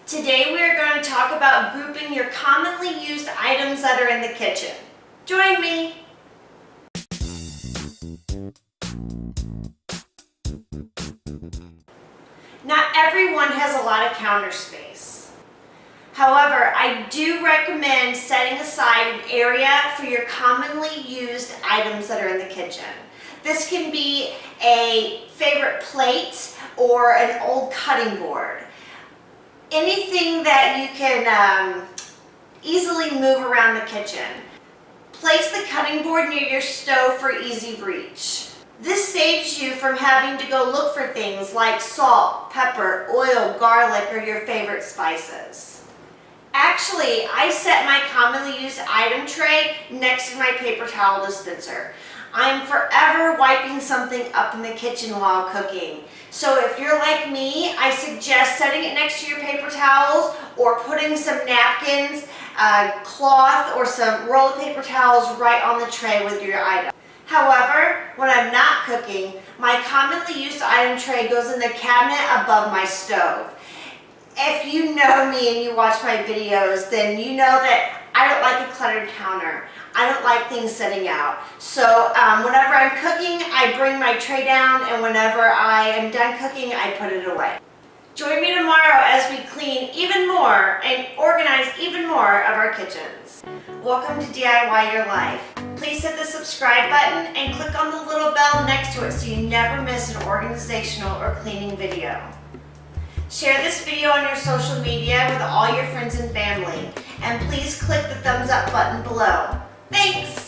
Today we are going to talk about grouping your commonly used items that are in the kitchen. Join me! Not everyone has a lot of counter space. However, I do recommend setting aside an area for your commonly used items that are in the kitchen. This can be a favorite plate or an old cutting board. Anything that you can easily move around the kitchen. Place the cutting board near your stove for easy reach. This saves you from having to go look for things like salt, pepper, oil, garlic, or your favorite spices. Actually, I set my commonly used item tray next to my paper towel dispenser. I'm forever wiping something up in the kitchen while cooking. So if you're like me, I suggest setting it next to your paper towels or putting some napkins, cloth, or some roll of paper towels right on the tray with your item. However, when I'm not cooking, my commonly used item tray goes in the cabinet above my stove. If you know me and you watch my videos, then you know that I don't like a cluttered counter. I don't like things sitting out. So whenever I'm cooking, I bring my tray down, and whenever I am done cooking, I put it away. Join me tomorrow as we clean even more and organize even more of our kitchens. Welcome to DIY Your Life. Please hit the subscribe button and click on the little bell next to it so you never miss an organizational or cleaning video. Share this video on your social media with all your friends and family. And please click the thumbs up button below. Thanks!